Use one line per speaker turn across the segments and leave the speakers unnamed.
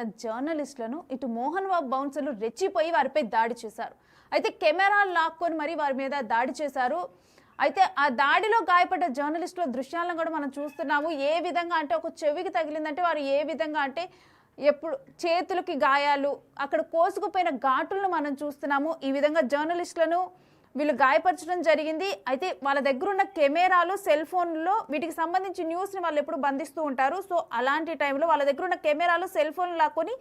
వెళ్తున్న జర్నలిస్టులను ఇటు మోహన్ బాబు బౌన్సర్లు రెచ్చిపోయి వారిపై దాడి చేశారు. అయితే కెమెరాలు లాక్కొని మరి వారి మీద దాడి చేశారు. అయితే ఆ దాడిలో గాయపడ్డ జర్నలిస్టుల దృశ్యాలను కూడా మనం చూస్తున్నాము. ఏ విధంగా అంటే ఒక చెవికి తగిలిందంటే వారు ఏ విధంగా అంటే ఎప్పుడు చేతులకి గాయాలు, అక్కడ కోసుకుపోయిన ఘాటులను మనం చూస్తున్నాము. ఈ విధంగా జర్నలిస్టులను వీళ్ళు గాయపరచడం జరిగింది. అయితే వాళ్ళ దగ్గర ఉన్న కెమెరాలు, సెల్ ఫోన్లో వీటికి సంబంధించి న్యూస్ని వాళ్ళు ఎప్పుడు బంధిస్తూ ఉంటారు. సో అలాంటి టైంలో వాళ్ళ దగ్గర ఉన్న కెమెరాలు, సెల్ ఫోన్లు లాక్కొని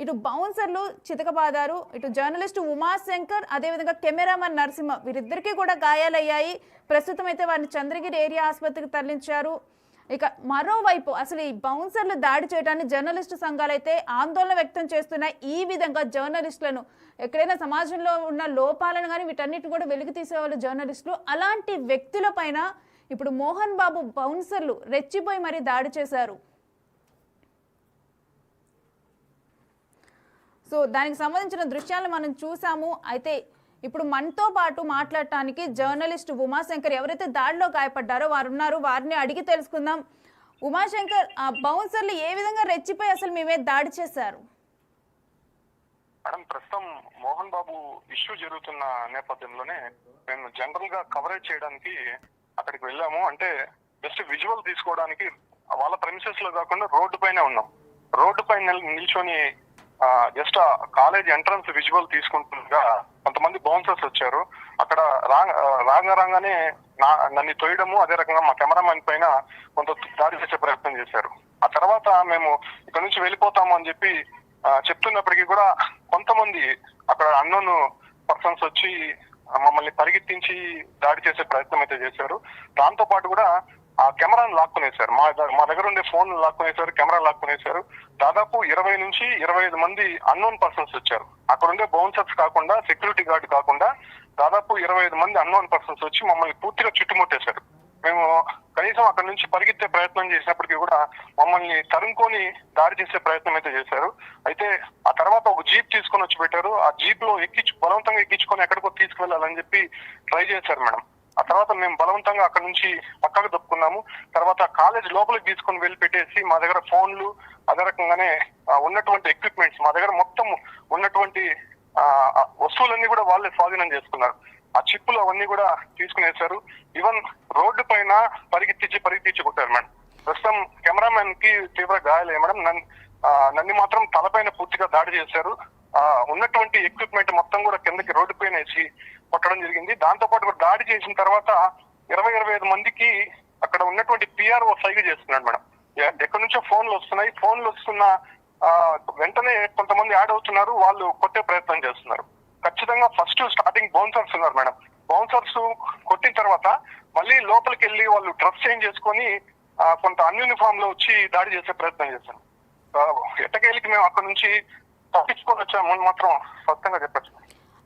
ఇటు బౌన్సర్లు చితకబాదారు. ఇటు జర్నలిస్టు ఉమాశంకర్, అదేవిధంగా కెమెరామన్ నరసింహ వీరిద్దరికీ కూడా గాయాలయ్యాయి. ప్రస్తుతం అయితే వారిని చంద్రగిరి ఏరియా ఆసుపత్రికి తరలించారు. ఇక మరోవైపు అసలు ఈ బౌన్సర్లు దాడి చేయడాన్ని జర్నలిస్టు సంఘాలు అయితే ఆందోళన వ్యక్తం చేస్తున్నాయి. ఈ విధంగా జర్నలిస్టులను ఎక్కడైనా సమాజంలో ఉన్న లోపాలను కానీ వీటన్నిటిని కూడా వెలుగు తీసేవాళ్ళు జర్నలిస్టులు. అలాంటి వ్యక్తుల పైన ఇప్పుడు మోహన్ బాబు బౌన్సర్లు రెచ్చిపోయి మరీ దాడి చేశారు. సో దానికి సంబంధించిన దృశ్యాలు మనం చూసాము. అయితే ఇప్పుడు మనతో పాటు మాట్లాడటానికి జర్నలిస్ట్ ఉమాశంకర్, ఎవరైతే దాడిలో గాయపడ్డారో వారు ఉన్నారు. వారిని అడిగి తెలుసుకుందాం. ఉమాశంకర్, ఆ బౌన్సర్లు ఏ విధంగా రెచ్చిపోయి అసలు మీ మీద దాడి చేశారు?
మేడం, ప్రస్తుతం మోహన్ బాబు ఇష్యూ జరుగుతున్న నేపథ్యంలోనే మేము జనరల్ గా కవరేజ్ చేయడానికి అక్కడికి వెళ్ళాము. అంటే జస్ట్ విజువల్ తీసుకోవడానికి వాళ్ళ ప్రెమిసెస్ లో కాకుండా రోడ్డు పైన ఉన్నాం. రోడ్డు పైన నిల్చొని జస్ట్ కాలేజ్ ఎంట్రన్స్ విజువల్ తీసుకుంటుండగా కొంతమంది బౌన్సర్స్ వచ్చారు. అక్కడ రాగానే నన్ను తోయడము, అదే రకంగా మా కెమెరామెన్ పైన కొంత దాడి చేసే ప్రయత్నం చేశారు. ఆ తర్వాత మేము ఇక్కడ నుంచి వెళ్ళిపోతాము అని చెప్పి చెప్తున్నప్పటికీ కూడా కొంతమంది అక్కడ అన్నోన్ పర్సన్స్ వచ్చి మమ్మల్ని పరిగెత్తించి దాడి చేసే ప్రయత్నం అయితే చేశారు. దాంతో పాటు కూడా ఆ కెమెరాను లాక్కునేశారు. మా దగ్గర ఉండే ఫోన్ లాక్కునేశారు, కెమెరా లాక్కునేశారు. దాదాపు 20 నుంచి 25 మంది అన్నోన్ పర్సన్స్ వచ్చారు. అక్కడ ఉండే బౌన్సర్స్ కాకుండా, సెక్యూరిటీ గార్డ్ కాకుండా దాదాపు 25 మంది అన్నోన్ పర్సన్స్ వచ్చి మమ్మల్ని పూర్తిగా చుట్టుముట్టేశారు. మేము కనీసం అక్కడ నుంచి పరిగెత్తే ప్రయత్నం చేసినప్పటికీ కూడా మమ్మల్ని తరుముకొని దాడి చేసే ప్రయత్నం అయితే చేశారు. అయితే ఆ తర్వాత ఒక జీప్ తీసుకొని వచ్చి పెట్టారు. ఆ జీప్ లో బలవంతంగా ఎక్కించుకొని ఎక్కడికో తీసుకువెళ్ళాలని చెప్పి ట్రై చేశారు మేడం. ఆ తర్వాత మేము బలవంతంగా అక్కడ నుంచి పక్కకు తప్పుకున్నాము. తర్వాత కాలేజ్ లోపలికి తీసుకొని వెళ్ళి పెట్టేసి మా దగ్గర ఫోన్లు, అదే రకంగానే ఉన్నటువంటి ఎక్విప్మెంట్స్, మా దగ్గర మొత్తం ఉన్నటువంటి వస్తువులన్నీ కూడా వాళ్ళే స్వాధీనం చేసుకున్నారు. ఆ చిప్పులు అవన్నీ కూడా తీసుకునేశారు. ఈవెన్ రోడ్డు పైన పరిగెత్తించి కొట్టారు మేడం. ప్రస్తుతం కెమెరామెన్ కి తీవ్ర గాయాలే మేడం. నన్ను మాత్రం తలపైన పూర్తిగా దాడి చేశారు. ఉన్నటువంటి ఎక్విప్మెంట్ మొత్తం కూడా కిందకి రోడ్డు పైన వేసి కొట్టడం జరిగింది. దాంతో పాటు కూడా దాడి చేసిన తర్వాత 20-25 మందికి అక్కడ ఉన్నటువంటి పిఆర్ఓ సైగ చేస్తున్నాడు మేడం. ఎక్కడి నుంచో ఫోన్లు వస్తున్నాయి. ఫోన్లు వస్తున్న వెంటనే కొంతమంది యాడ్ అవుతున్నారు, వాళ్ళు కొట్టే ప్రయత్నం చేస్తున్నారు. ఖచ్చితంగా ఫస్ట్ స్టార్టింగ్ బౌన్సర్స్ ఉన్నారు మేడం. బౌన్సర్స్ కొట్టిన తర్వాత మళ్ళీ లోపలికి వెళ్ళి వాళ్ళు డ్రెస్ చేంజ్ చేసుకొని కొంత అన్యూనిఫామ్ లో వచ్చి దాడి చేసే ప్రయత్నం చేశారు. ఎట్టకేలికి మేము అక్కడ నుంచి తప్పించుకొని వచ్చామని మాత్రం స్పష్టంగా చెప్పచ్చు.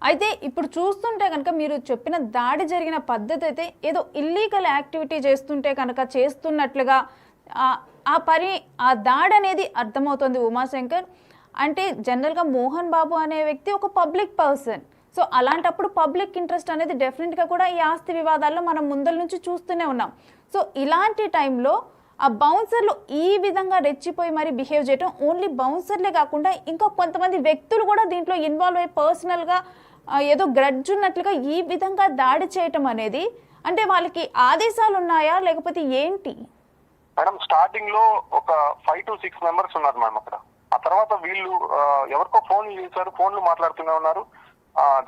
అయితే ఇప్పుడు చూస్తుంటే కనుక మీరు చెప్పిన దాడి జరిగిన పద్ధతి అయితే ఏదో ఇల్లీగల్ యాక్టివిటీ చేస్తుంటే కనుక చేస్తున్నట్లుగా ఆ దాడి అనేది అర్థమవుతుంది ఉమాశంకర్. అంటే జనరల్గా మోహన్ బాబు అనే వ్యక్తి ఒక పబ్లిక్ పర్సన్. సో అలాంటప్పుడు పబ్లిక్ ఇంట్రెస్ట్ అనేది డెఫినెట్గా కూడా ఈ ఆస్తి వివాదాల్లో మనం ముందల నుంచి చూస్తూనే ఉన్నాం. సో ఇలాంటి టైంలో ఆ బౌన్సర్లు ఈ విధంగా రెచ్చిపోయి మరి బిహేవ్ చేయటం, ఓన్లీ బౌన్సర్లే కాకుండా ఇంకా కొంతమంది వ్యక్తులు కూడా దీంట్లో ఇన్వాల్వ్ అయ్యి పర్సనల్గా ఏదో గ్రడ్జ్ ఉన్నట్లుగా ఈ విధంగా దాడి చేయటం అనేది, అంటే వాళ్ళకి ఆదేశాలు ఉన్నాయా లేకపోతే ఏంటి?
మేడం, స్టార్టింగ్ లో ఒక 5 to 6 మెంబర్స్ ఉన్నారు మేడం అక్కడ. ఆ తర్వాత వీళ్ళు ఎవరికో ఫోన్లు చేశారు, ఫోన్లు మాట్లాడుతూనే ఉన్నారు.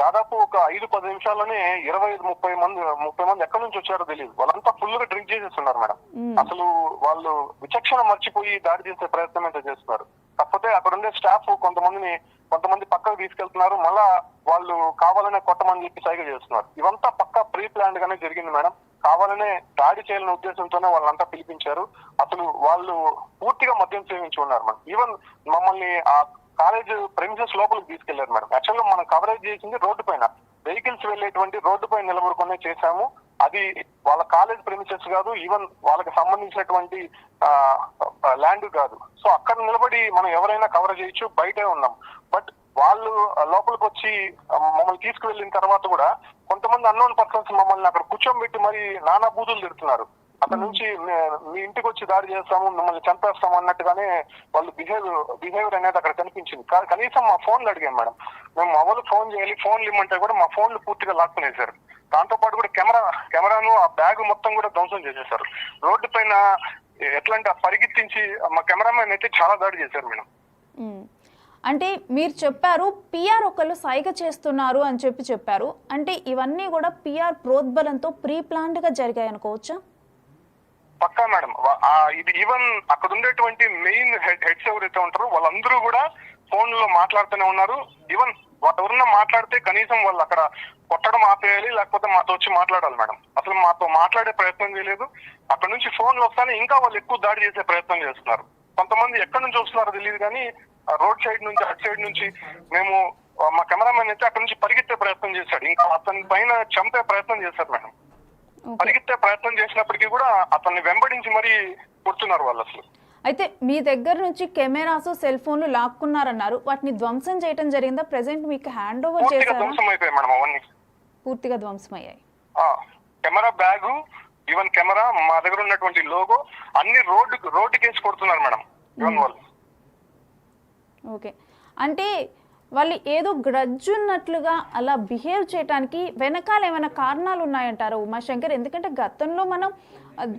దాదాపు ఒక 5-10 నిమిషాల్లోనే 25-30 మంది ఎక్కడి నుంచి వచ్చారో తెలియదు. వాళ్ళంతా ఫుల్ గా డ్రింక్ చేసేస్తున్నారు మేడం. అసలు వాళ్ళు విచక్షణ మర్చిపోయి దాడి చేసే ప్రయత్నం అయితే చేస్తున్నారు. కాకపోతే అక్కడ ఉండే స్టాఫ్ కొంతమంది పక్కకు తీసుకెళ్తున్నారు. మళ్ళా వాళ్ళు కావాలనే కొట్టమని చెప్పి సైగ చేస్తున్నారు. ఇవంతా పక్కా ప్రీ ప్లాన్డ్ గానే జరిగింది మేడం. కావాలనే దాడి చేయాలనే ఉద్దేశంతోనే వాళ్ళంతా పిలిపించారు. అసలు వాళ్ళు పూర్తిగా మద్యం సేవించి ఉన్నారు మేడం. ఈవెన్ మమ్మల్ని ఆ కాలేజ్ ప్రెమిసెస్ లోపలికి తీసుకెళ్లారు మేడం. యాక్చువల్గా మనం కవరేజ్ చేసింది రోడ్డు పైన, వెహికల్స్ వెళ్లేటువంటి రోడ్డు పైన నిలబడుకునే చేశాము. అది వాళ్ళ కాలేజ్ ప్రెమిసెస్ కాదు, ఈవెన్ వాళ్ళకి సంబంధించినటువంటి ల్యాండ్ కాదు. సో అక్కడ నిలబడి మనం ఎవరైనా కవర్ చేయొచ్చు, బయటే ఉన్నాం. బట్ వాళ్ళు లోపలికి వచ్చి మమ్మల్ని తీసుకువెళ్ళిన తర్వాత కూడా కొంతమంది అన్నోన్ పర్సన్స్ మమ్మల్ని అక్కడ కూర్చోబెట్టి మరి నానా బూతులు తిడుతున్నారు. అక్కడ నుంచి మీ ఇంటికి వచ్చి దాడి చేస్తాము, మిమ్మల్ని చంపేస్తాము అన్నట్టుగానే వాళ్ళు బిహేవియర్ అనేది అక్కడ కనిపించింది. కనీసం మా ఫోన్లు అడిగాం మేడం. మేము మా వాళ్ళు ఫోన్ చేయాలి, ఫోన్లు ఇమ్మంటే కూడా మా ఫోన్లు పూర్తిగా లాక్కునేశారు. దాంతో పాటు కూడా కెమెరాను ఆ బ్యాగ్ మొత్తం కూడా ధ్వంసం చేసేశారు. రోడ్డు పైన ఎట్లా అంటే పరిగెత్తించి మా కెమెరామెన్ అయితే చాలా దాడి చేశారు మేడం.
అంటే మీరు చెప్పారు పిఆర్ ఒకళ్ళు సైగ చేస్తున్నారు అని చెప్పారు. అంటే ఇవన్నీ కూడా పిఆర్ ప్రోద్బలంతో ప్రీ ప్లాన్డ్ గా జరిగాయి అనుకోవచ్చా?
పక్కా మేడం. ఇది ఈవెన్ అక్కడ ఉండేటువంటి మెయిన్ హెడ్స్ ఎవరైతే ఉంటారో వాళ్ళందరూ కూడా ఫోన్ లో మాట్లాడుతూనే ఉన్నారు. ఈవెన్ ఎవరన్నా మాట్లాడితే కనీసం వాళ్ళు అక్కడ కొట్టడం ఆపేయాలి, లేకపోతే మాతో వచ్చి మాట్లాడాలి మేడం. అసలు మాతో మాట్లాడే ప్రయత్నం చేయలేదు. అక్కడ నుంచి ఫోన్లు వస్తానే ఇంకా వాళ్ళు ఎక్కువ దాడి చేసే ప్రయత్నం చేస్తున్నారు. కొంతమంది ఎక్కడి నుంచి వస్తున్నారో తెలియదు కానీ రోడ్ సైడ్ నుంచి అటు సైడ్ నుంచి మేము మా కెమెరామెన్ అయితే అక్కడ నుంచి పరిగెత్తే ప్రయత్నం చేశాడు. ఇంకా అతని పైన చంపే ప్రయత్నం చేశారు మేడం. పరిగెత్తే ప్రయత్నం చేసినప్పటికీ కూడా అతన్ని వెంబడించి మరీ కొడుతున్నారు వాళ్ళు. అసలు
అయితే మీ దగ్గర నుంచి కెమెరాస్ సెల్ ఫోన్లు లాక్కున్నారన్నారు, వాటిని ధ్వంసం చేయడం జరిగిందా? ప్రెసెంట్ మీకు హ్యాండ్ ఓవర్ చేశారా?
ధ్వంసం అయిపోయాయి మేడం. అవన్నీ
పూర్తిగా ధ్వంసం అయ్యాయి.
కెమెరా బ్యాగు, ఈవెన్ కెమెరా, మా దగ్గర ఉన్నటువంటి లోగో అన్ని రోడ్డుకేసి కొడుతున్నారు మేడం ఈవెన్ వాళ్ళు.
ఓకే, అంటే వాళ్ళు ఏదో గ్రడ్జ్ ఉన్నట్లుగా అలా బిహేవ్ చేయడానికి వెనకాల ఏమైనా కారణాలు ఉన్నాయంటారా ఉమాశంకర్? ఎందుకంటే గతంలో మనం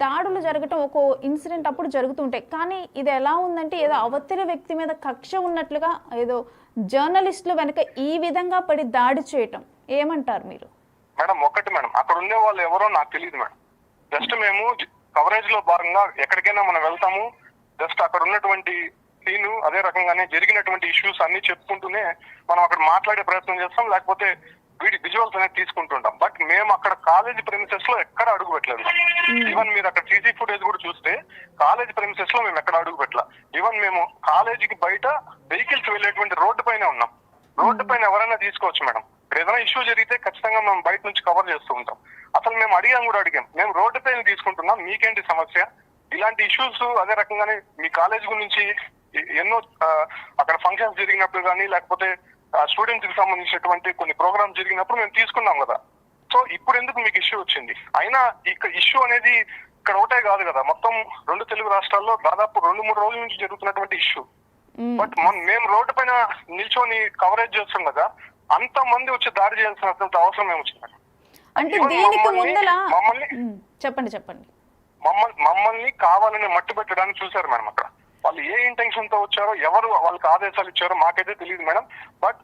దాడులు జరగటం ఒక ఇన్సిడెంట్ అప్పుడు జరుగుతుంటాయి, కానీ ఇది ఎలా ఉందంటే ఏదో అవతలి వ్యక్తి మీద కక్ష ఉన్నట్లుగా ఏదో జర్నలిస్టులు వెనక ఈ విధంగా పడి దాడి చేయటం ఏమంటారు మీరు?
మేడం ఒకటి మేడం, అక్కడ ఉండే వాళ్ళు ఎవరో నాకు తెలియదు మేడం. జస్ట్ మేము కవరేజ్ లో భాగంగా ఎక్కడికైనా మనం వెళ్తాము, జస్ట్ అక్కడ ఉన్నటువంటి సీను అదే రకంగానే జరిగినటువంటి ఇష్యూస్ అన్ని చెప్పుకుంటూనే మనం అక్కడ మాట్లాడే ప్రయత్నం చేస్తాం, లేకపోతే విజువల్స్ అనేది తీసుకుంటుంటాం. బట్ మేము అక్కడ కాలేజ్ ప్రెమిసెస్ లో ఎక్కడ అడుగు పెట్టలేదు. ఈవెన్ మీరు అక్కడ సీసీ ఫుటేజ్ కూడా చూస్తే కాలేజ్ ప్రెమిసెస్ లో మేము ఎక్కడ అడుగు పెట్టలా. ఈవెన్ మేము కాలేజీకి బయట వెహికల్స్ వెళ్ళేటువంటి రోడ్డు పైన ఉన్నాం. రోడ్డు పైన ఎవరైనా తీసుకోవచ్చు మేడం. ఏదైనా ఇష్యూ జరిగితే ఖచ్చితంగా మేము బయట నుంచి కవర్ చేస్తూ ఉంటాం. అసలు మేము అడిగాం. మేము రోడ్డు పైన తీసుకుంటున్నాం, మీకేంటి సమస్య? ఇలాంటి ఇష్యూస్ అదే రకంగానే మీ కాలేజ్ గురించి ఎన్నో అక్కడ ఫంక్షన్స్ జరిగినప్పుడు కానీ, లేకపోతే స్టూడెంట్స్ కి సంబంధించినటువంటి కొన్ని ప్రోగ్రామ్స్ జరిగినప్పుడు మేము తీసుకున్నాం కదా. సో ఇప్పుడు ఎందుకు మీకు ఇష్యూ వచ్చింది? అయినా ఇక్కడ ఇష్యూ అనేది ఇక్కడ ఒకటే కాదు కదా, మొత్తం 2 తెలుగు రాష్ట్రాల్లో దాదాపు 2-3 రోజుల నుంచి జరుగుతున్నటువంటి ఇష్యూ. బట్ మేము రోడ్డు పైన నిల్చొని కవరేజ్ చేస్తాం కదా, అంత మంది వచ్చి దాడి చేయాల్సినటువంటి అవసరం ఏమొచ్చింది?
అంటే దీనికి ముందల చెప్పండి
మమ్మల్ని కావాలని మట్టి పెట్టడానికి చూశారు మేడం. అక్కడ వాళ్ళు ఏ ఇంటెన్షన్ తో వచ్చారో, ఎవరు వాళ్ళకి ఆదేశాలు ఇచ్చారో మాకైతే తెలియదు మేడం. బట్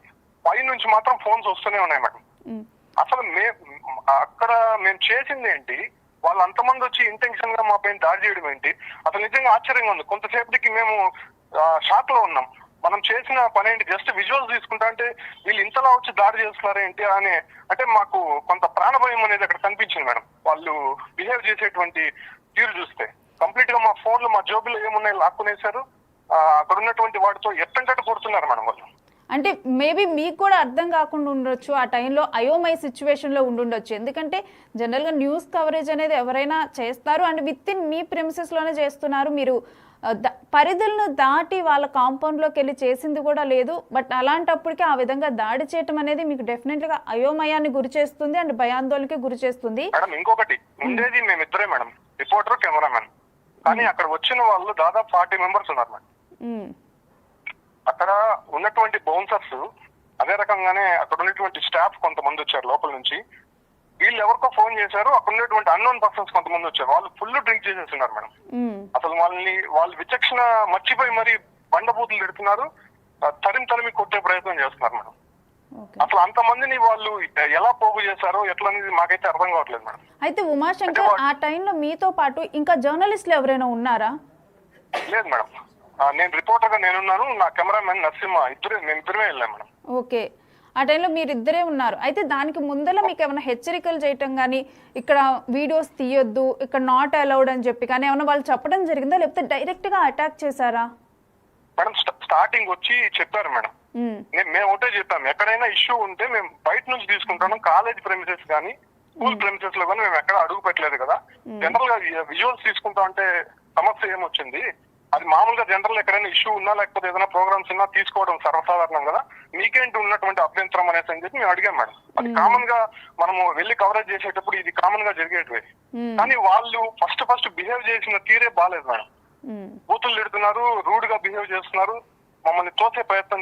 పై నుంచి మాత్రం ఫోన్స్ వస్తూనే ఉన్నాయి మేడం. అసలు అక్కడ మేము చేసింది ఏంటి? వాళ్ళు అంతమంది వచ్చి ఇంటెన్షన్ గా మా పైన దాడి చేయడం ఏంటి? అసలు నిజంగా ఆశ్చర్యంగా ఉంది. కొంతసేపటికి మేము షాక్ లో ఉన్నాం. మనం చేసిన పని ఏంటి? జస్ట్ విజువల్స్ తీసుకుంటా అంటే వీళ్ళు ఇంతలా వచ్చి దాడి చేస్తున్నారు ఏంటి అని, అంటే మాకు కొంత ప్రాణభయం అనేది అక్కడ కనిపించింది మేడం. వాళ్ళు బిహేవ్ చేసేటువంటి తీరు చూస్తే కంప్లీట్ గా మా ఫోన్లు, మా జోబులు ఏమున్నాయి లాక్కునేశారు. అక్కడ ఉన్నటువంటి వాటితో ఎట్టంటే కొడుతున్నారు మేడం వాళ్ళు.
అంటే మేబీ మీకు కూడా అర్థం కాకుండా ఉండొచ్చు, ఆ టైంలో అయోమయ సిచ్యువేషన్లో ఉండుండొచ్చు. ఎందుకంటే జనరల్గా న్యూస్ కవరేజ్ అనేది ఎవరైనా చేస్తారు అండ్ విత్ ఇన్ మీ ప్రెమిసెస్లోనే చేస్తున్నారు. మీరు పరిధులను దాటి వాళ్ళ కాంపౌండ్లోకి వెళ్ళి చేసింది కూడా లేదు. బట్ అలాంటప్పటికీ ఆ విధంగా దాడి చేయటం అనేది మీకు డెఫినెట్గా అయోమయాన్ని గురి చేస్తుంది అండ్ భయాందోళనకి గురి చేస్తుంది.
మేడం ఇంకొకటి ఉండేది మేమిద్దరే మేడం, రిపోర్టర్, కెమెరామెన్. కానీ అక్కడ వచ్చిన వాళ్ళు దాదాపు 40 మెంబర్స్ ఉన్నారు మేడం. అక్కడ ఉన్నటువంటి బౌన్సర్స్ అదే రకంగానే అక్కడ ఉన్నటువంటి స్టాఫ్ కొంతమంది వచ్చారు లోపల నుంచి. వీళ్ళు ఎవరికో ఫోన్ చేశారు, అక్కడ ఉన్నటువంటి అన్నోన్ పర్సన్స్ కొంతమంది వచ్చారు. వాళ్ళు ఫుల్ డ్రింక్ చేసేస్తున్నారు మేడం. అసలు వాళ్ళు విచక్షణ మర్చిపోయి మరి బండబూతులు పెడుతున్నారు, తరిమి కొట్టే ప్రయత్నం చేస్తున్నారు మేడం. అసలు అంతమందిని వాళ్ళు ఎలా పోగు చేశారో ఎట్లా అనేది మాకైతే అర్థం కావట్లేదు మేడం.
అయితే ఉమాశంకర్, ఆ టైంలో మీతో పాటు ఇంకా జర్నలిస్టులు ఎవరైనా ఉన్నారా?
లేదు మేడం, నేను రిపోర్టర్ గా నేనున్నాను, నా కెమెరామెన్ నరసింహ, మేమిద్దరే వెళ్ళాం మేడం.
ఓకే, ఆ టైంలో మీరిద్దరే ఉన్నారు. అయితే దానికి ముందర మీకు ఏమైనా హెచ్చరికలు చేయటం కానీ, ఇక్కడ వీడియోస్ తీయొద్దు, ఇక్కడ నాట్ అలౌడ్ అని చెప్పి కానీ ఏమైనా వాళ్ళు చెప్పడం జరిగిందా, లేకపోతే డైరెక్ట్ గా అటాక్ చేశారా?
మేడం స్టార్టింగ్ వచ్చి చెప్పారు మేడం. మేము ఒకటే చెప్పాము, ఎక్కడైనా ఇష్యూ ఉంటే మేము బయట నుంచి తీసుకుంటాము, కాలేజ్ ప్రెమిసెస్ కానీ స్కూల్ ప్రెమిసెస్ లో కానీ మేము ఎక్కడ అడుగు పెట్టలేదు కదా. జనరల్ గా విజువల్స్ తీసుకుంటా అంటే సమస్య ఏమొచ్చింది, అది మామూలుగా జనరల్ ఎక్కడైనా ఇష్యూ ఉన్నా లేకపోతే ఏదైనా ప్రోగ్రామ్స్ ఉన్నా తీసుకోవడం సర్వసాధారణం కదా, మీకేంటి ఉన్నటువంటి అభ్యంతరం అనేసి అని చెప్పి మేము అడిగాం మేడం. అది కామన్ గా మనము వెళ్ళి కవరేజ్ చేసేటప్పుడు ఇది కామన్ గా జరిగేటివే. కానీ వాళ్ళు ఫస్ట్ బిహేవ్ చేసిన తీరే బాగాలేదు మేడం. బూతులు తిడుతున్నారు, రూడ్ గా బిహేవ్ చేస్తున్నారు, మమ్మల్ని తోసే ప్రయత్నం